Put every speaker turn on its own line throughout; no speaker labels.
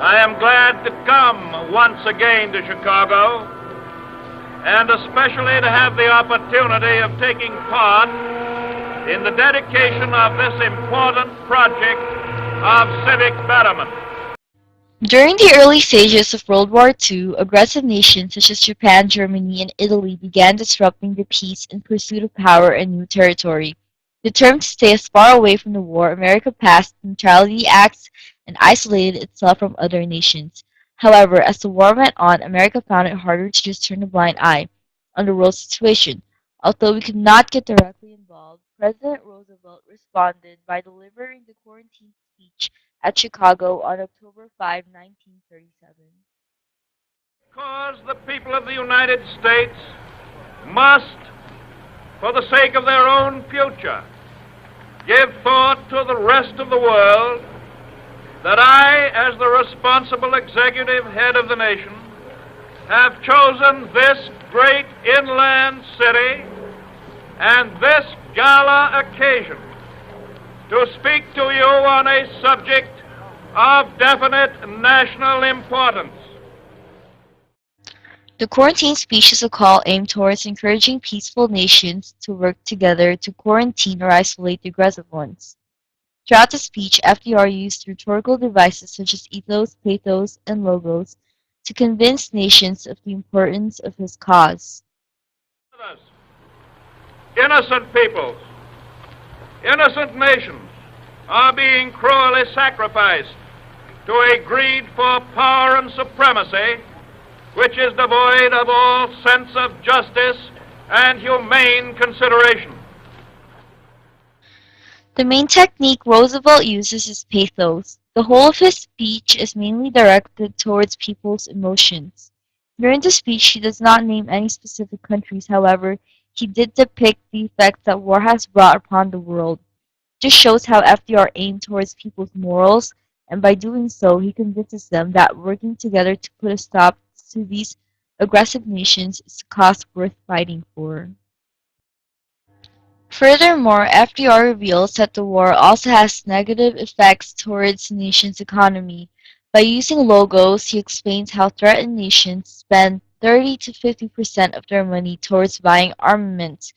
I am glad to come once again to Chicago, and especially to have the opportunity of taking part in the dedication of this important project of civic betterment.
During the early stages of World War II, aggressive nations such as Japan, Germany, and Italy began disrupting the peace in pursuit of power and new territory. Determined to stay as far away from the war, America passed neutrality acts and isolated itself from other nations. However, as the war went on, America found it harder to just turn a blind eye on the world situation. Although we could not get directly involved, President Roosevelt responded by delivering the quarantine speech at Chicago on October 5, 1937.
Because the people of the United States must, for the sake of their own future, give thought to the rest of the world, that I, as the responsible executive head of the nation, have chosen this great inland city and this gala occasion to speak to you on a subject of definite national importance.
The quarantine speech is a call aimed towards encouraging peaceful nations to work together to quarantine or isolate the aggressive ones. Throughout the speech, FDR used rhetorical devices such as ethos, pathos, and logos to convince nations of the importance of his cause.
Innocent peoples, innocent nations are being cruelly sacrificed to a greed for power and supremacy which is devoid of all sense of justice and humane consideration.
The main technique Roosevelt uses is pathos. The whole of his speech is mainly directed towards people's emotions. During the speech, he does not name any specific countries, however, he did depict the effects that war has brought upon the world. This shows how FDR aimed towards people's morals, and by doing so, he convinces them that working together to put a stop to these aggressive nations is a cause worth fighting for. Furthermore, FDR reveals that the war also has negative effects towards the nation's economy. By using logos, he explains how threatened nations spend 30 to 50% of their money towards buying armaments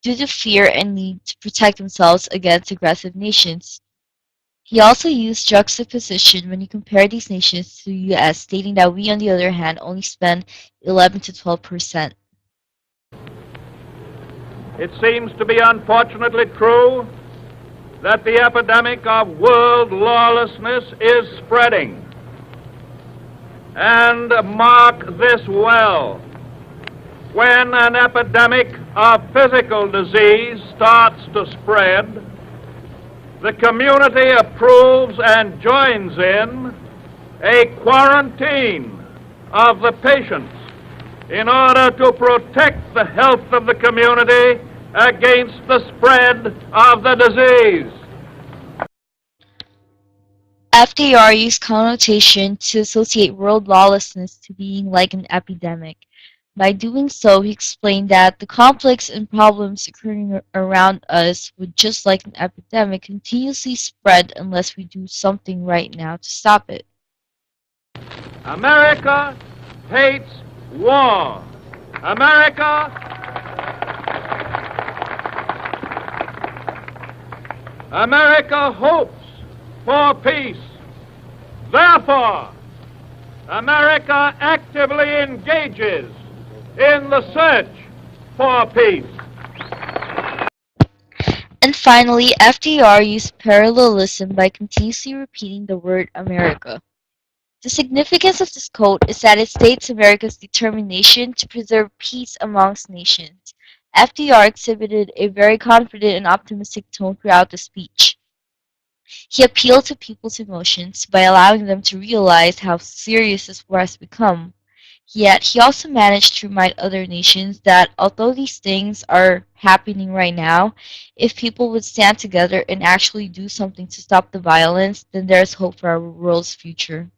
due to fear and need to protect themselves against aggressive nations. He also used juxtaposition when he compared these nations to the US, stating that we, on the other hand, only spend 11 to 12%.
It seems to be unfortunately true that the epidemic of world lawlessness is spreading. And mark this well, when an epidemic of physical disease starts to spread, the community approves and joins in a quarantine of the patients in order to protect the health of the community against the spread of the disease.
FDR used connotation to associate world lawlessness to being like an epidemic. By doing so, he explained that the conflicts and problems occurring around us would, just like an epidemic, continuously spread unless we do something right now to stop it.
America hates war. America hopes for peace. Therefore, America actively engages in the search for peace.
And finally, FDR used parallelism by continuously repeating the word America. The significance of this quote is that it states America's determination to preserve peace amongst nations. FDR exhibited a very confident and optimistic tone throughout the speech. He appealed to people's emotions by allowing them to realize how serious this war has become. Yet, he also managed to remind other nations that although these things are happening right now, if people would stand together and actually do something to stop the violence, then there is hope for our world's future.